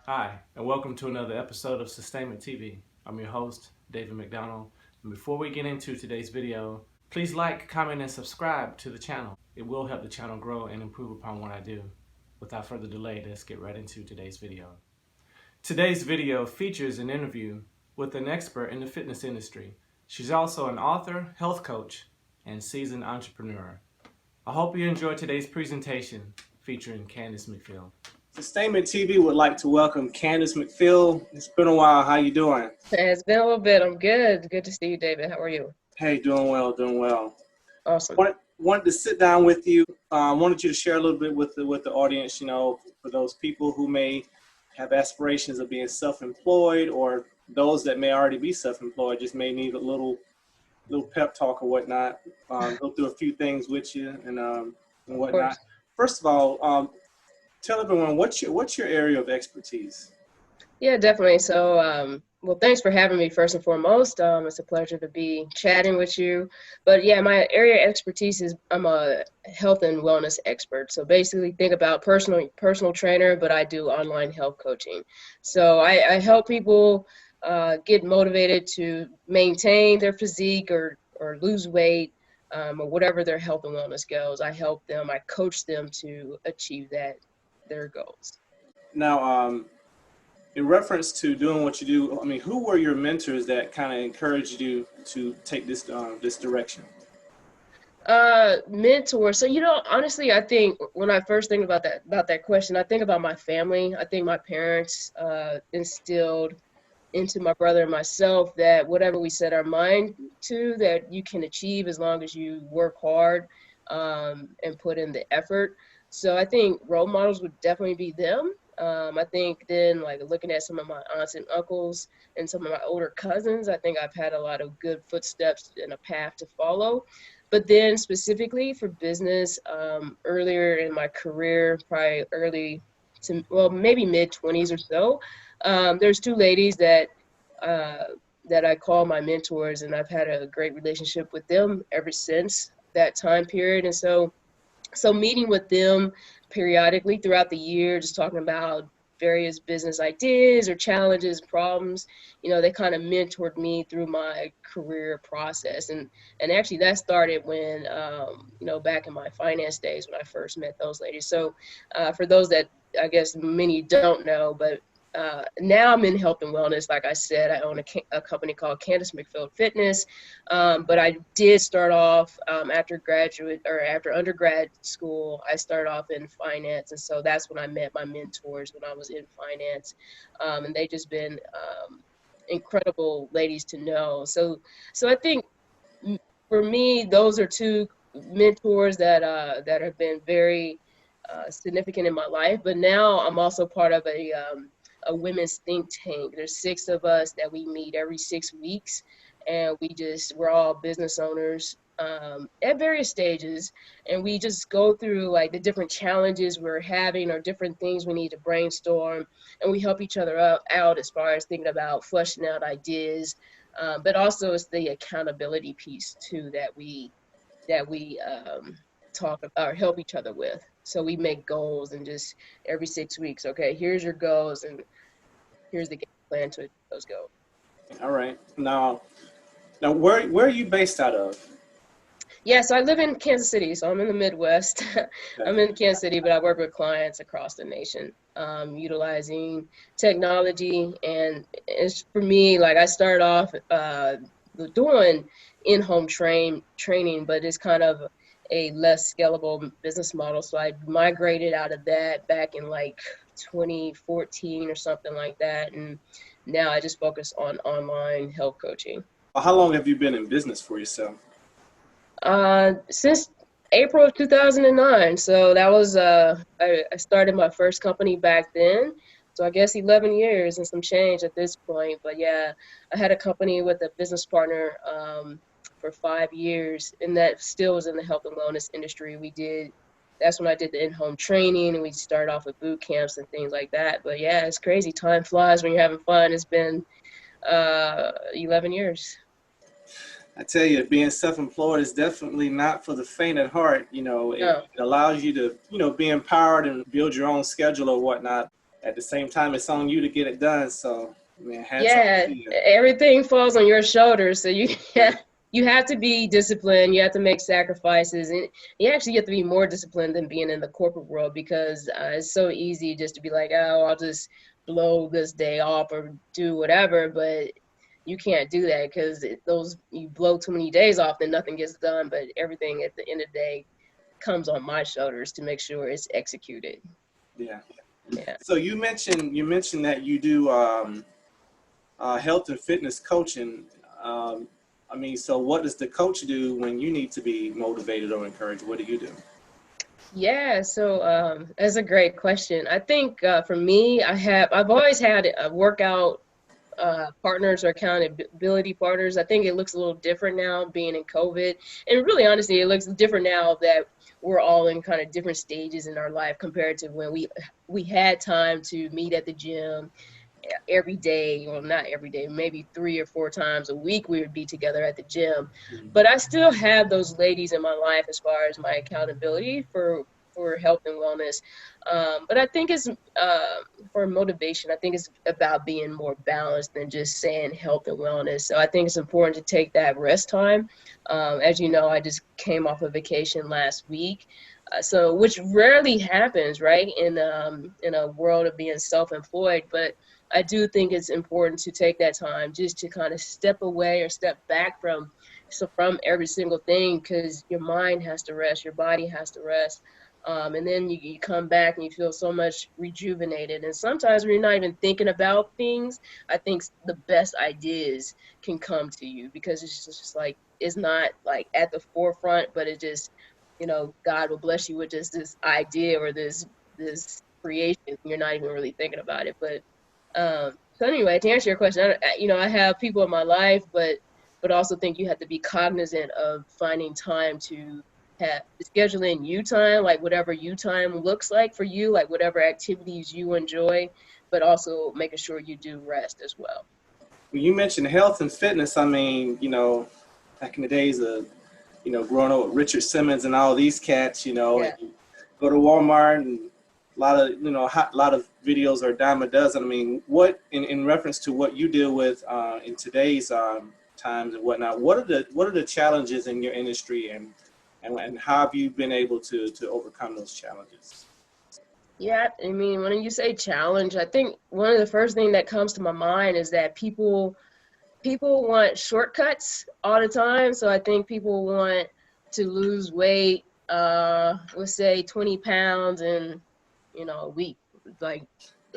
Hi, and welcome to another episode of Sustainment TV. I'm your host, David McDonald. And before we get into today's video, please like, comment, and subscribe to the channel. It will help the channel grow and improve upon what I do. Without further delay, let's get right into today's video. Today's video features an interview with an expert in the fitness industry. She's also an author, health coach, and seasoned entrepreneur. I hope you enjoy today's presentation featuring Candice McField. Sustainment TV would like to welcome Candice McField. It's been a while. How you doing? It's been a little bit. I'm good. Good to see you, David. How are you? Hey, doing well, doing well. Awesome. Wanted to sit down with you. Wanted you to share a little bit with the audience. For those people who may have aspirations of being self-employed, or those that may already be self-employed, just may need a little pep talk or whatnot. Go through a few things with you and whatnot. First of all, tell everyone what's your area of expertise. Yeah, definitely. So, well, thanks for having me first and foremost. It's a pleasure to be chatting with you. But yeah, my area of expertise is I'm a health and wellness expert. So basically think about personal trainer, but I do online health coaching. So I help people get motivated to maintain their physique or lose weight, or whatever their health and wellness goals. I help them, I coach them to achieve their goals. Now, in reference to doing what you do, I mean, who were your mentors that kind of encouraged you to take this direction? Mentor. So, honestly, I think when I first think about that question, I think about my family. I think my parents instilled into my brother and myself that whatever we set our mind to, that you can achieve as long as you work hard and put in the effort. So I think role models would definitely be them. I think then, like, looking at some of my aunts and uncles and some of my older cousins, I think I've had a lot of good footsteps and a path to follow. But then specifically for business, earlier in my career, probably maybe mid-20s or so, there's two ladies that I call my mentors, and I've had a great relationship with them ever since that time period. And so meeting with them periodically throughout the year, just talking about various business ideas or challenges, problems, they kind of mentored me through my career process. And actually that started when, back in my finance days when I first met those ladies. So for those that I guess many don't know, but now I'm in health and wellness. Like I said, I own a company called Candice McField Fitness. But I did start off after undergrad school, I started off in finance. And so that's when I met my mentors when I was in finance. And they just been incredible ladies to know. So I think for me, those are two mentors that have been very significant in my life. But now I'm also part of a women's think tank. There's 6 of us that we meet every 6 weeks, and we're all business owners at various stages, and we just go through like the different challenges we're having or different things we need to brainstorm, and we help each other out as far as thinking about fleshing out ideas, but also it's the accountability piece too that we talk about or help each other with. So we make goals, and just every 6 weeks, okay, here's your goals and here's the game plan to those goals. All right. Now, where are you based out of? Yeah, so I live in Kansas City, so I'm in the Midwest. Okay. I'm in Kansas City, but I work with clients across the nation, utilizing technology. And it's for me, like I started off doing in-home training, but it's kind of a less scalable business model. So I migrated out of that back in like 2014 or something like that. And now I just focus on online health coaching. How long have you been in business for yourself? Since April of 2009. So that was, I started my first company back then. So I guess 11 years and some change at this point. But yeah, I had a company with a business partner for 5 years, and that still was in the health and wellness industry. That's when I did the in-home training, and we started off with boot camps and things like that. But yeah, it's crazy. Time flies when you're having fun. It's been 11 years. I tell you, being self-employed is definitely not for the faint at heart. It allows you to, be empowered and build your own schedule or whatnot. at the same time, it's on you to get it done. So, man, hats off Yeah, to you. everything falls on your shoulders. So you have to be disciplined. You have to make sacrifices, and you actually have to be more disciplined than being in the corporate world because it's so easy just to be like, oh, I'll just blow this day off or do whatever. But you can't do that because those you blow too many days off, then nothing gets done. But everything at the end of the day comes on my shoulders to make sure it's executed. Yeah. Yeah. So you mentioned that you do health and fitness coaching. I mean, so what does the coach do when you need to be motivated or encouraged? What do you do? Yeah, so that's a great question. I think for me, I've always had workout partners or accountability partners. I think it looks a little different now being in COVID. And really, honestly, it looks different now that we're all in kind of different stages in our life compared to when we had time to meet at the gym every day. Well, not every day, maybe 3 or 4 times a week we would be together at the gym. But I still have those ladies in my life as far as my accountability for health and wellness. But I think it's for motivation. I think it's about being more balanced than just saying health and wellness. So I think it's important to take that rest time. As you know, I just came off a vacation last week. So, which rarely happens, right, in a world of being self-employed. But I do think it's important to take that time just to kind of step away or step back from every single thing because your mind has to rest, your body has to rest. And then you come back and you feel so much rejuvenated. And sometimes when you're not even thinking about things, I think the best ideas can come to you because it's just like, it's not like at the forefront, but it just, God will bless you with just this idea or this creation. You're not even really thinking about it. So anyway, to answer your question, I have people in my life, but also think you have to be cognizant of finding time to have scheduling you time, like whatever you time looks like for you, like whatever activities you enjoy, but also making sure you do rest as well. When you mentioned health and fitness, I mean, back in the days of, growing up with Richard Simmons and all these cats, Yeah. and you go to Walmart and a lot of, a lot of videos are a dime a dozen. I mean, what in reference to what you deal with in today's times and whatnot, what are the challenges in your industry and how have you been able to overcome those challenges? Yeah, I mean, when you say challenge, I think one of the first thing that comes to my mind is that people want shortcuts all the time. So I think people want to lose weight, let's say 20 pounds in, a week, like,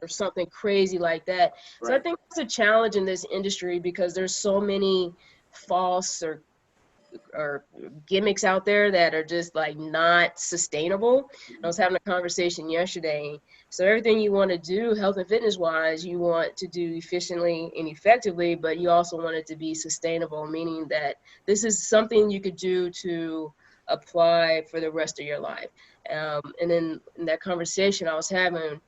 or something crazy like that. So I Right. think it's a challenge in this industry because there's so many false or gimmicks out there that are just like not sustainable. I was having a conversation yesterday. So everything you want to do health and fitness wise, you want to do efficiently and effectively, but you also want it to be sustainable, meaning that this is something you could do to apply for the rest of your life. And then in that conversation I was having,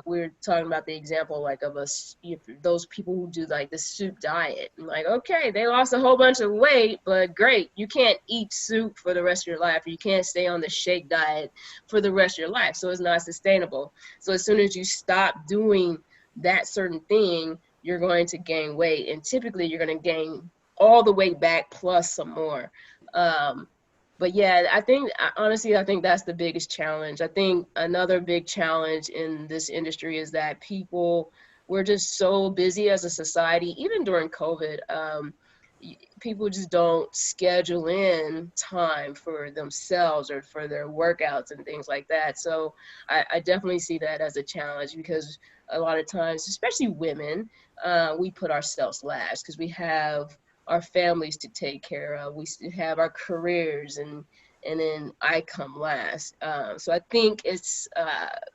we were talking about the example like of those people who do like the soup diet. I'm like, okay, they lost a whole bunch of weight, but great, you can't eat soup for the rest of your life. You can't stay on the shake diet for the rest of your life, so it's not sustainable. So as soon as you stop doing that certain thing, you're going to gain weight, and typically you're going to gain all the weight back plus some more. But yeah, honestly, I think that's the biggest challenge. I think another big challenge in this industry is that we're just so busy as a society, even during COVID. People just don't schedule in time for themselves or for their workouts and things like that. So I definitely see that as a challenge because a lot of times, especially women, we put ourselves last because we have our families to take care of. We have our careers, and then I come last. So I think it's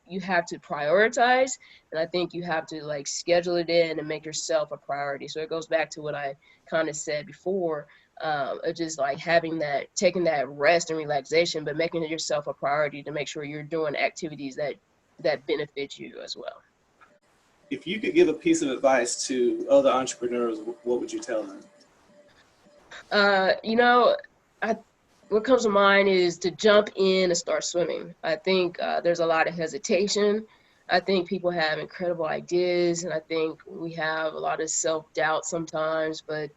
you have to prioritize, and I think you have to like schedule it in and make yourself a priority. So it goes back to what I kind of said before, just like taking that rest and relaxation, but making it yourself a priority to make sure you're doing activities that benefit you as well. If you could give a piece of advice to other entrepreneurs, what would you tell them? You know, what comes to mind is to jump in and start swimming. I think there's a lot of hesitation. I think people have incredible ideas, and I think we have a lot of self-doubt sometimes, but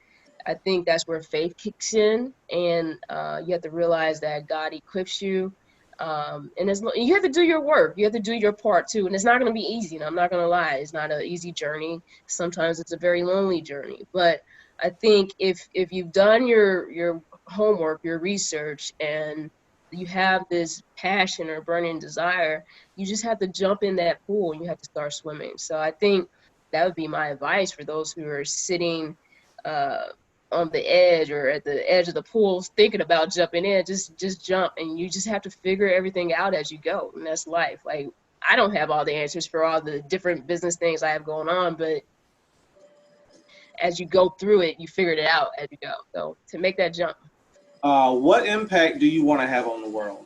I think that's where faith kicks in, and you have to realize that God equips you. And you have to do your work. You have to do your part too, and it's not going to be easy. And I'm not going to lie, it's not an easy journey. Sometimes it's a very lonely journey. But I think if you've done your homework, your research, and you have this passion or burning desire, you just have to jump in that pool and you have to start swimming. So I think that would be my advice for those who are sitting uh, on the edge or at the edge of the pool thinking about jumping in. Just jump, and you just have to figure everything out as you go, and that's life. Like, I don't have all the answers for all the different business things I have going on, but as you go through it, you figured it out as you go. So to make that jump. What impact do you want to have on the world?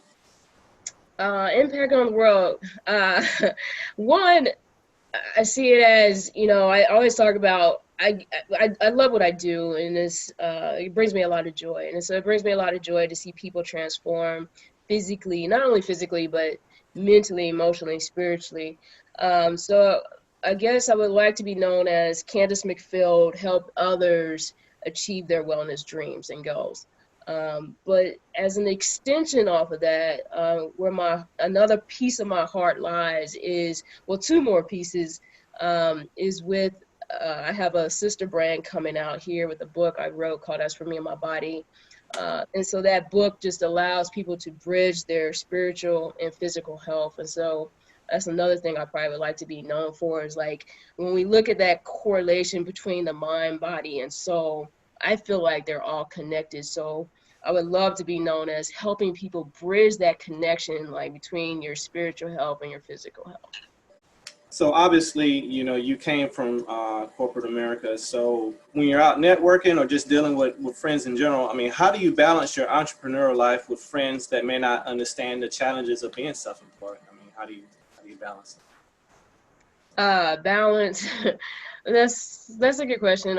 Impact on the world. One, I see it as, I always talk about, I love what I do, and it brings me a lot of joy. And so it brings me a lot of joy to see people transform physically, not only physically, but mentally, emotionally, spiritually. So I guess I would like to be known as Candice McField, help others achieve their wellness dreams and goals. But as an extension off of that, where another piece of my heart lies is, well, two more pieces, is with, I have a sister brand coming out here with a book I wrote called As For Me and My Body. And so that book just allows people to bridge their spiritual and physical health. And so that's another thing I probably would like to be known for, is like, when we look at that correlation between the mind, body, and soul, I feel like they're all connected. So I would love to be known as helping people bridge that connection, like between your spiritual health and your physical health. So obviously, you came from corporate America. So when you're out networking or just dealing with friends in general, I mean, how do you balance your entrepreneurial life with friends that may not understand the challenges of being self-employed? I mean, how do you balance it? Balance. That's a good question.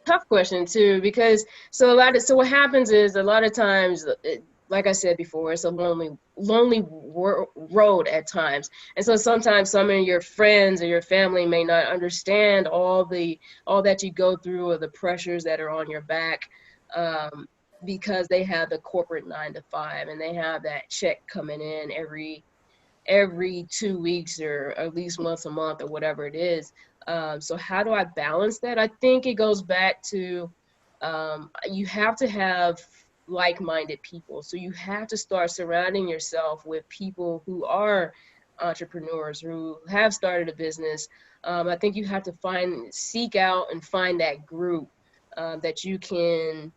Tough question too, because so what happens is, a lot of times, like I said before, it's a lonely road at times. And so sometimes some of your friends or your family may not understand all that you go through, or the pressures that are on your back, because they have the corporate 9 to 5, and they have that check coming in every 2 weeks, or at least once a month, or whatever it is. So how do I balance that? I think it goes back to, you have to have like-minded people. So you have to start surrounding yourself with people who are entrepreneurs, who have started a business. I think you have to seek out and find that group that you can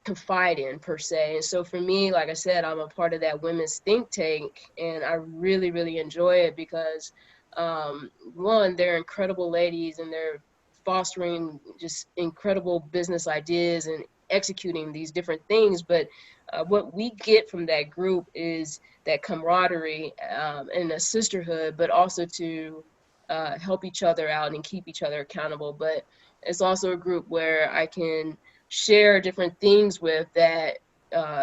confide in, per se. And so for me, like I said, I'm a part of that women's think tank, and I really, really enjoy it because, one, they're incredible ladies, and they're fostering just incredible business ideas and executing these different things. But what we get from that group is that camaraderie, and a sisterhood, but also to help each other out and keep each other accountable. But it's also a group where I can share different things with that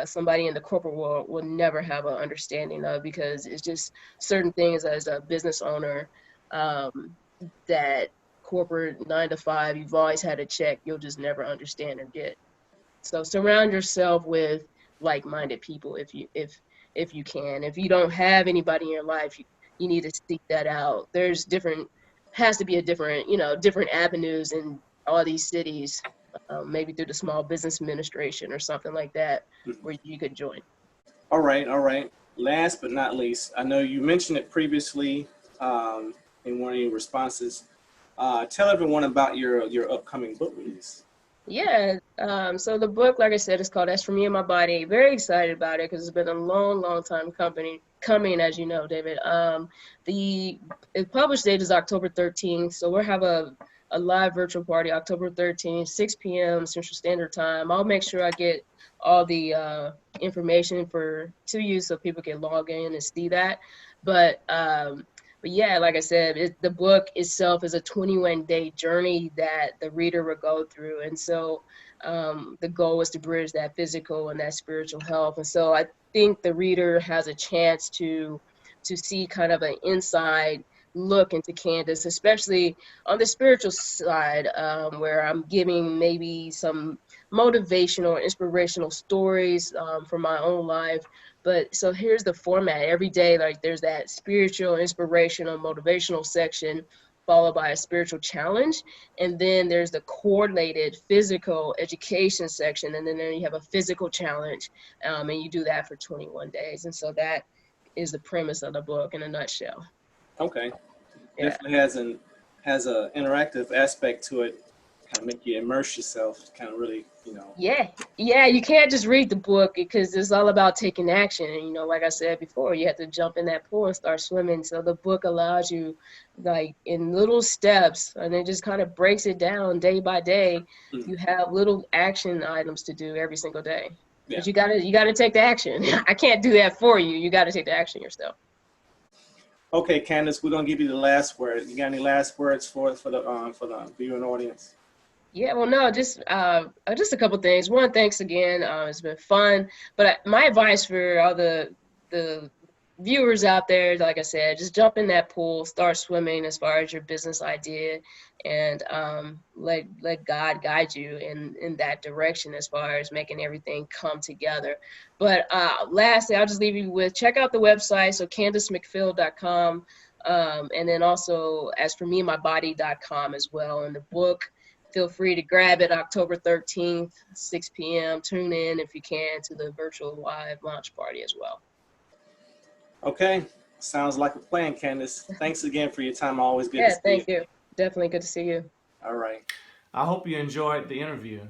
somebody in the corporate world will never have an understanding of, because it's just certain things as a business owner, that corporate 9 to 5, you've always had a check, you'll just never understand or get. So surround yourself with like-minded people if you can. If you don't have anybody in your life, you need to seek that out. Has to be a different avenues in all these cities, maybe through the Small Business Administration or something like that, where you could join. All right. Last but not least, I know you mentioned it previously in one of your responses. Tell everyone about your upcoming book release. Yeah. So the book, like I said, is called As For Me and My Body. Very excited about it because it's been a long time coming, as you know, David. The published date is October 13th. So we'll have a live virtual party October 13th, 6 p.m. Central Standard Time. I'll make sure I get all the information to you so people can log in and see that. But yeah, like I said, the book itself is a 21-day journey that the reader will go through. And so the goal is to bridge that physical and that spiritual health. And so I think the reader has a chance to to see kind of an inside look into Candice, especially on the spiritual side, where I'm giving maybe some motivational or inspirational stories from my own life. But so here's the format. Every day, like, there's that spiritual, inspirational, motivational section, followed by a spiritual challenge. And then there's the correlated physical education section. And then you have a physical challenge. And you do that for 21 days. And so that is the premise of the book in a nutshell. Okay. Yeah. Definitely has a interactive aspect to it, kind of make you immerse yourself, kind of really, you know. Yeah, you can't just read the book because it's all about taking action. And, you know, like I said before, you have to jump in that pool and start swimming. So the book allows you, like, in little steps, and it just kind of breaks it down day by day. You have little action items to do every single day. Yeah. But you gotta take the action. I can't do that for you. You got to take the action yourself. Okay, Candice, we're gonna give you the last word. You got any last words for the viewing audience? Yeah, well, no, just a couple things. One, thanks again. It's been fun. But my advice for all the viewers out there, like I said, just jump in that pool, start swimming as far as your business idea, and let God guide you in that direction as far as making everything come together. But lastly, I'll just leave you with, check out the website, so CandiceMcField.com, and then also as for me, mybody.com as well. And the book, feel free to grab it October 13th, 6 p.m. Tune in if you can to the virtual live launch party as well. Okay, sounds like a plan, Candice. Thanks again for your time. Always good to see you. Yeah, thank you. Definitely good to see you. All right. I hope you enjoyed the interview.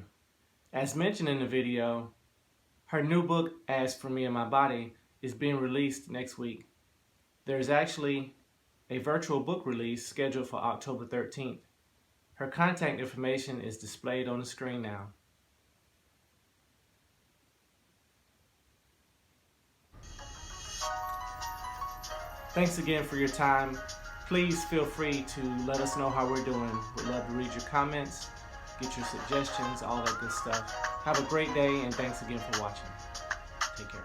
As mentioned in the video, her new book, As For Me and My Body, is being released next week. There's actually a virtual book release scheduled for October 13th. Her contact information is displayed on the screen now. Thanks again for your time. Please feel free to let us know how we're doing. We'd love to read your comments, get your suggestions, all that good stuff. Have a great day, and thanks again for watching. Take care.